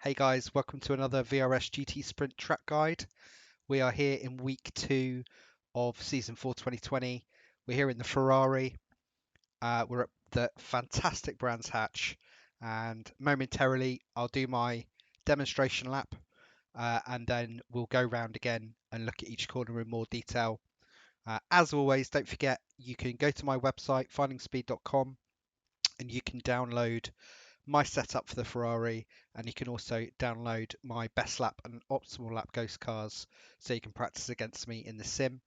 Hey guys, welcome to another VRS GT Sprint track guide. We are here in week 2 of season 4 2020. We're here in the Ferrari. We're at the fantastic Brands Hatch, and momentarily I'll do my demonstration lap and then we'll go round again and look at each corner in more detail. As always, don't forget you can go to my website findingspeed.com and you can download my setup for the Ferrari, and you can also download my best lap and optimal lap ghost cars so you can practice against me in the sim.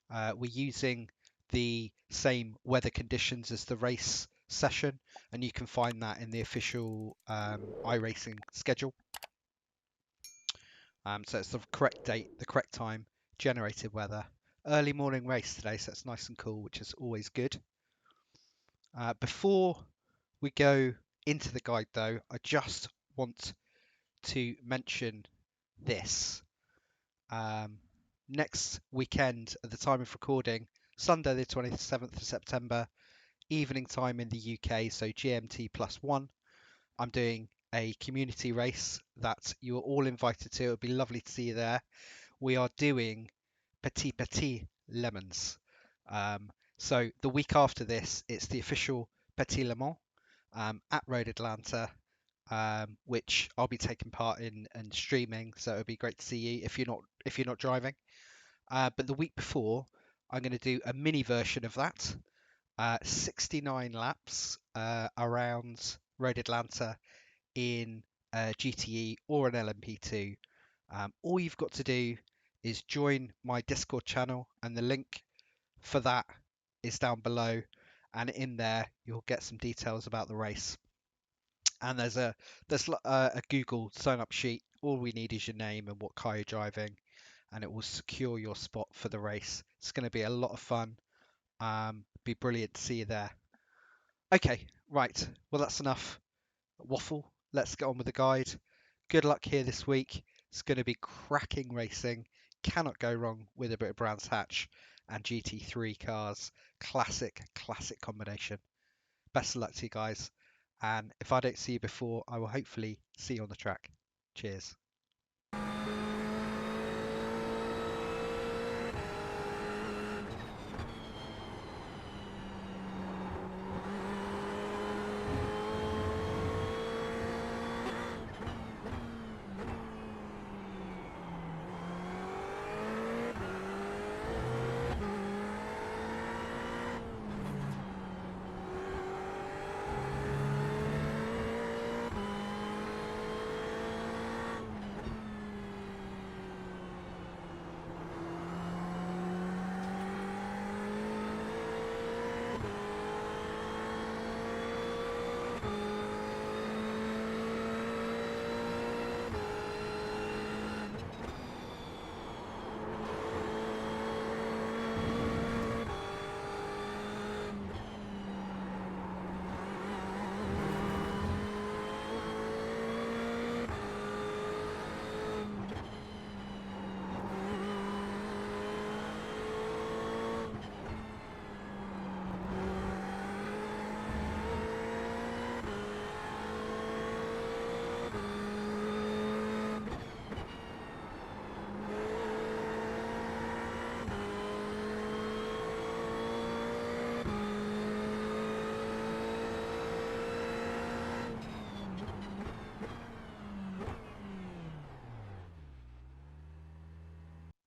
We're using the same weather conditions as the race session, and you can find that in the official iRacing schedule. So it's the correct date, the correct time, generated weather. Early morning race today, so it's nice and cool, which is always good. Before we go into the guide though, I just want to mention this. Next weekend at the time of recording, Sunday the 27th of September, evening time in the UK, so GMT +1, I'm doing a community race that you are all invited to. It would be lovely to see you there. We are doing Petit Lemons. So the week after this, it's the official Petit Le Mans at Road Atlanta, which I'll be taking part in and streaming. So it'll be great to see you if you're not driving. But the week before, I'm going to do a mini version of that, 69 laps around Road Atlanta in GTE or an LMP2. All you've got to do is join my Discord channel, and the link for that is down below, and in there you'll get some details about the race. And there's a Google sign up sheet. All we need is your name and what car you're driving, and it will secure your spot for the race. It's going to be a lot of fun. Be brilliant to see you there. Okay, right. Well, that's enough waffle. Let's get on with the guide. Good luck here this week. It's going to be cracking racing. Cannot go wrong with a bit of Brands Hatch and GT3 cars. Classic combination. Best of luck to you guys. And if I don't see you before, I will hopefully see you on the track. Cheers.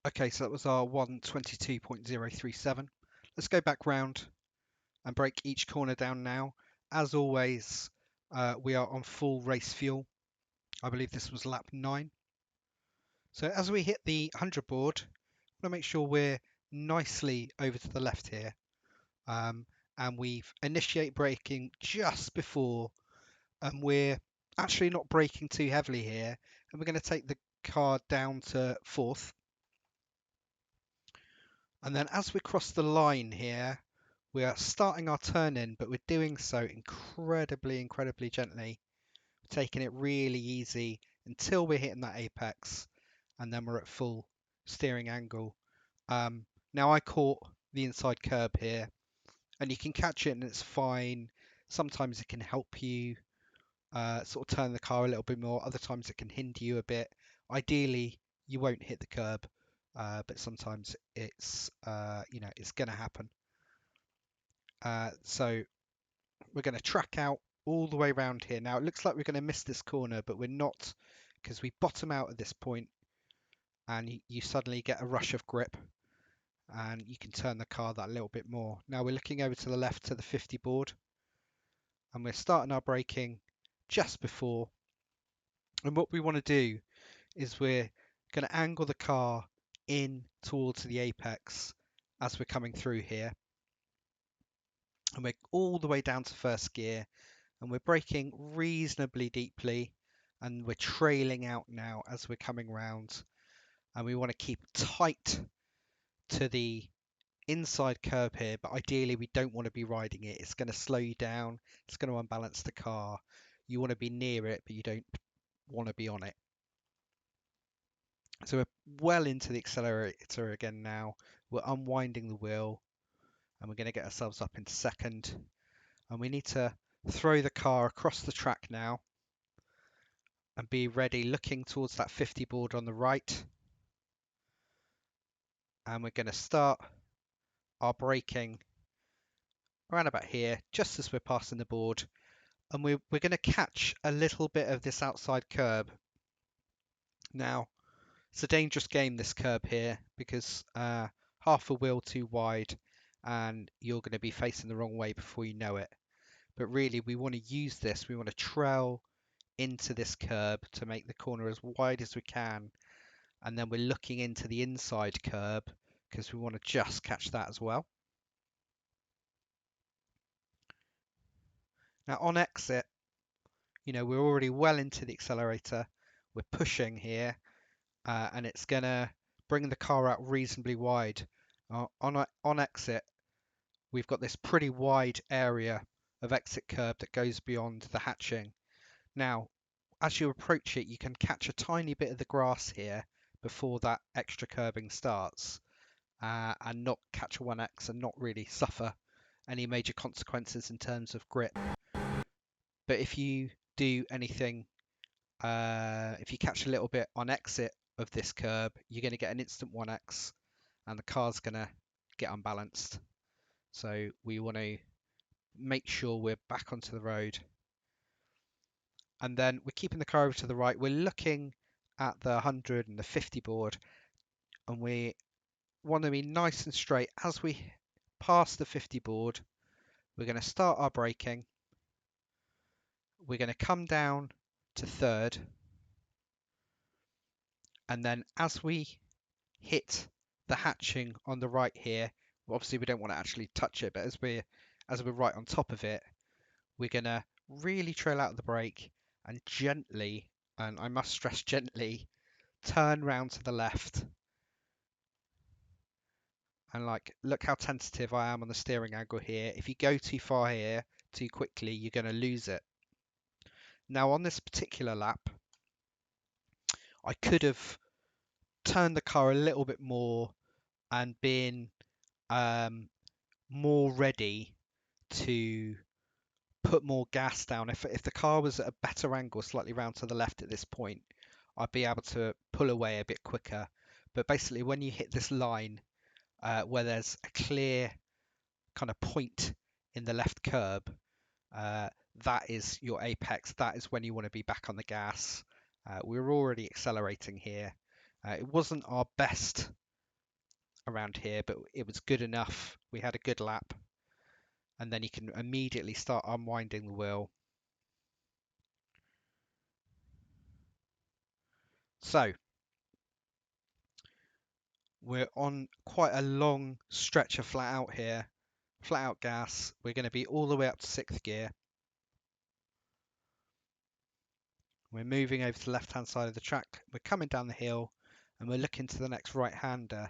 Okay, so that was our 122.037. Let's go back round and break each corner down now. As always, we are on full race fuel. I believe this was lap 9. So as we hit the 100 board, I want to make sure we're nicely over to the left here. And we've initiate braking just before, and we're actually not braking too heavily here. And we're going to take the car down to 4th. And then as we cross the line here, we are starting our turn in, but we're doing so incredibly gently, taking it really easy until we're hitting that apex, and then we're at full steering angle. Now I caught the inside curb here, and you can catch it and it's fine. Sometimes it can help you sort of turn the car a little bit more. Other times it can hinder you a bit. Ideally, you won't hit the curb, but sometimes it's it's going to happen. So we're going to track out all the way around here. Now it looks like we're going to miss this corner, but we're not, because we bottom out at this point and you suddenly get a rush of grip and you can turn the car that little bit more. Now we're looking over to the left to the 50 board and we're starting our braking just before. And what we want to do is we're going to angle the car in towards the apex as we're coming through here. And we're all the way down to first gear and we're braking reasonably deeply and we're trailing out now as we're coming round, and we want to keep tight to the inside curb here, but ideally we don't want to be riding it. It's going to slow you down, it's going to unbalance the car. You want to be near it, but you don't want to be on it. So we're well into the accelerator again now. We're unwinding the wheel and we're going to get ourselves up into second, and we need to throw the car across the track now and be ready, looking towards that 50 board on the right. And we're going to start our braking around about here, just as we're passing the board. And we're going to catch a little bit of this outside curb. Now, it's a dangerous game, this curb here, because half a wheel too wide and you're going to be facing the wrong way before you know it. But really, we want to use this. We want to trail into this curb to make the corner as wide as we can, and then we're looking into the inside curb because we want to just catch that as well. Now on exit, we're already well into the accelerator, we're pushing here, and it's gonna bring the car out reasonably wide. On exit, we've got this pretty wide area of exit curb that goes beyond the hatching. Now as you approach it, you can catch a tiny bit of the grass here before that extra curbing starts, and not catch a 1x and not really suffer any major consequences in terms of grip. But if you do anything, if you catch a little bit on exit of this curb, you're going to get an instant 1x and the car's going to get unbalanced. So we want to make sure we're back onto the road. And then we're keeping the car over to the right. We're looking at the 100 and the 50 board, and we want to be nice and straight. As we pass the 50 board, we're going to start our braking. We're going to come down to third, and then as we hit the hatching on the right here, obviously we don't want to actually touch it, but as we're right on top of it, we're going to really trail out the brake and gently, and I must stress gently, turn round to the left. And look how tentative I am on the steering angle here. If you go too far here too quickly, you're going to lose it. Now on this particular lap, I could have turned the car a little bit more and been more ready to put more gas down. If the car was at a better angle, slightly round to the left at this point, I'd be able to pull away a bit quicker. But basically, when you hit this line where there's a clear kind of point in the left curb, that is your apex. That is when you want to be back on the gas. We're already accelerating here. It wasn't our best around here, but it was good enough. We had a good lap, and then you can immediately start unwinding the wheel. So we're on quite a long stretch of flat out here, flat out gas. We're going to be all the way up to 6th gear. We're moving over to the left hand side of the track. We're coming down the hill and we're looking to the next right hander.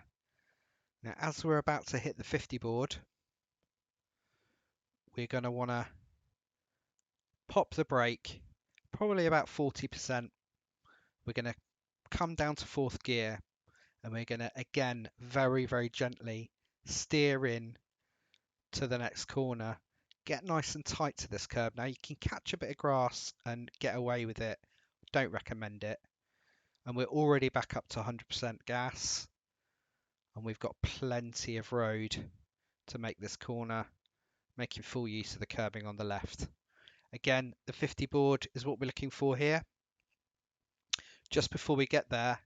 Now as we're about to hit the 50 board, we're going to want to pop the brake probably about 40%. We're going to come down to 4th gear and we're going to again very gently steer in to the next corner, Get nice and tight to this curb. Now you can catch a bit of grass and get away with it. Don't recommend it. And we're already back up to 100% gas. And we've got plenty of road to make this corner, making full use of the curbing on the left. Again, the 50 board is what we're looking for here. Just before we get there,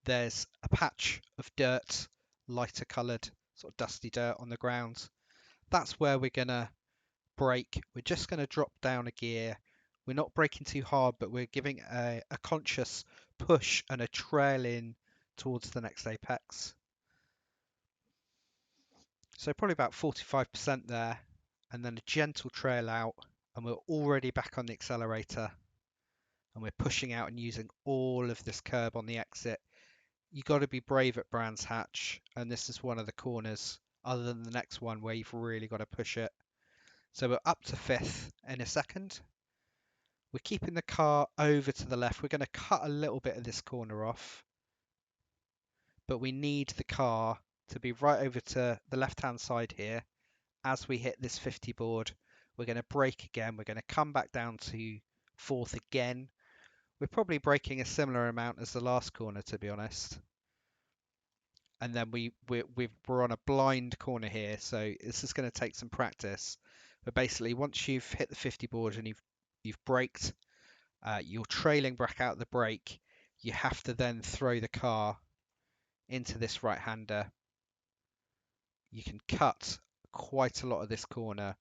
there's a patch of dirt, lighter coloured, sort of dusty dirt on the ground. That's where we're going to brake. We're just going to drop down a gear. We're not braking too hard, but we're giving a conscious push and a trail in towards the next apex. So probably about 45% there, and then a gentle trail out, and we're already back on the accelerator, and we're pushing out and using all of this curb on the exit. You got to be brave at Brands Hatch, and this is one of the corners, other than the next one, where you've really got to push it. So we're up to 5th in a second. We're keeping the car over to the left. We're going to cut a little bit of this corner off, but we need the car to be right over to the left-hand side here. As we hit this 50 board, we're going to brake again. We're going to come back down to 4th again. We're probably braking a similar amount as the last corner, to be honest. And then we're on a blind corner here, so this is going to take some practice. But basically, once you've hit the 50 board and you've braked, you're trailing back out the brake. You have to then throw the car into this right-hander. You can cut quite a lot of this corner.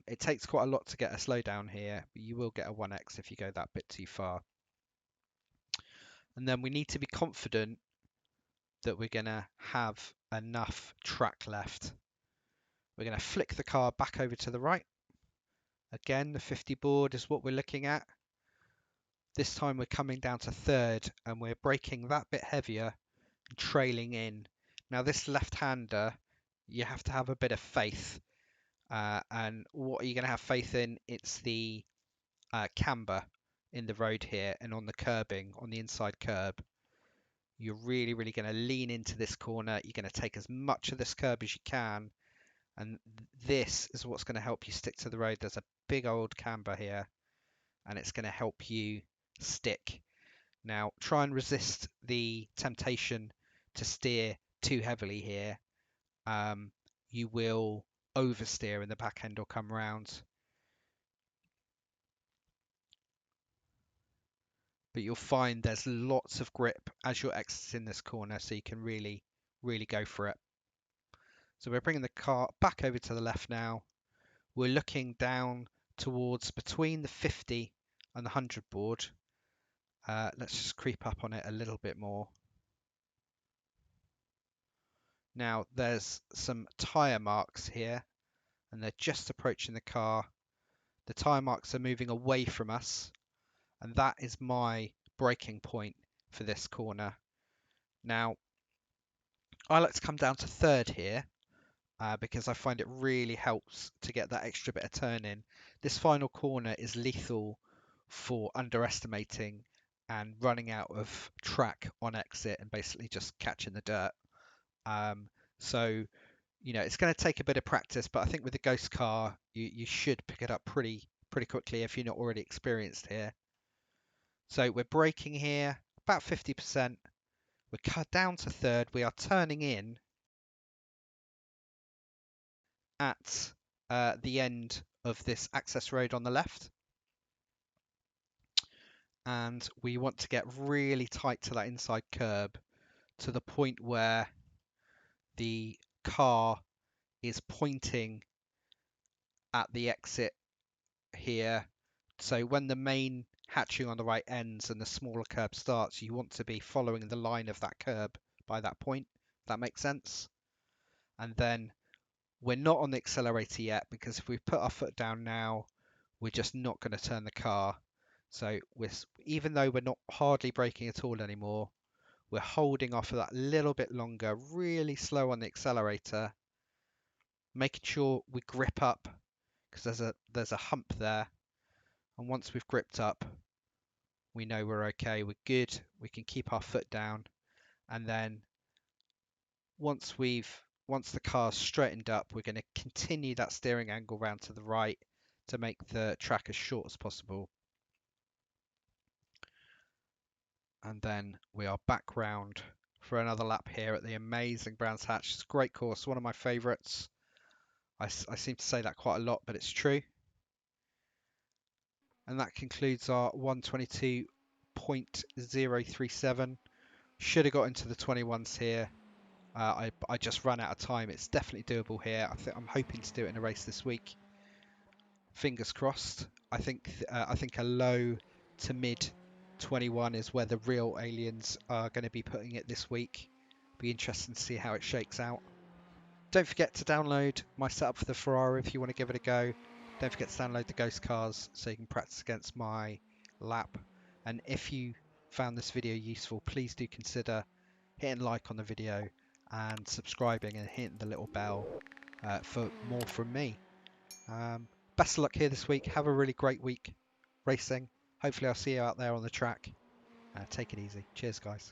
It takes quite a lot to get a slowdown here, but you will get a 1x if you go that bit too far. And then we need to be confident that we're going to have enough track left. We're going to flick the car back over to the right. Again, the 50 board is what we're looking at. This time we're coming down to 3rd, and we're braking that bit heavier and trailing in. Now this left-hander, you have to have a bit of faith. And what are you going to have faith in? It's the camber in the road here and on the curbing, on the inside curb. You're really going to lean into this corner. You're going to take as much of this curb as you can, and this is what's going to help you stick to the road. There's a big old camber here, and it's going to help you stick. Now try and resist the temptation to steer too heavily here. You will oversteer and the back end will come round. But you'll find there's lots of grip as you're exiting this corner, so you can really go for it. So we're bringing the car back over to the left now. We're looking down towards between the 50 and the 100 board. Let's just creep up on it a little bit more. Now there's some tyre marks here, and they're just approaching the car. The tyre marks are moving away from us, and that is my braking point for this corner. Now I like to come down to 3rd here because I find it really helps to get that extra bit of turn in. This final corner is lethal for underestimating and running out of track on exit and basically just catching the dirt. So you know, it's going to take a bit of practice, but I think with the Ghost car, you should pick it up pretty quickly if you're not already experienced here. So we're braking here, about 50%. We're cut down to 3rd. We are turning in at the end of this access road on the left. And we want to get really tight to that inside curb to the point where the car is pointing at the exit here. So when the main hatching on the right ends and the smaller curb starts, you want to be following the line of that curb by that point. That makes sense. And then we're not on the accelerator yet, because if we put our foot down now, we're just not going to turn the car. So even though we're not hardly braking at all anymore, we're holding off for that little bit longer, really slow on the accelerator, making sure we grip up, because there's a hump there. And once we've gripped up, we know we're okay, we're good, we can keep our foot down. And then once we've once the car's straightened up, we're going to continue that steering angle round to the right to make the track as short as possible. And then we are back round for another lap here at the amazing Brands Hatch. It's a great course, one of my favourites. I seem to say that quite a lot, but it's true. And that concludes our 122.037. Should have got into the 21s here. I just ran out of time. It's definitely doable here. I'm hoping to do it in a race this week. Fingers crossed. I think a low to mid 21 is where the real aliens are going to be putting it this week. Be interesting to see how it shakes out. Don't forget to download my setup for the Ferrari if you want to give it a go. Don't forget to download the Ghost cars so you can practice against my lap. And if you found this video useful, please do consider hitting like on the video and subscribing and hitting the little bell for more from me. Best of luck here this week. Have a really great week racing. Hopefully I'll see you out there on the track. Take it easy. Cheers, guys.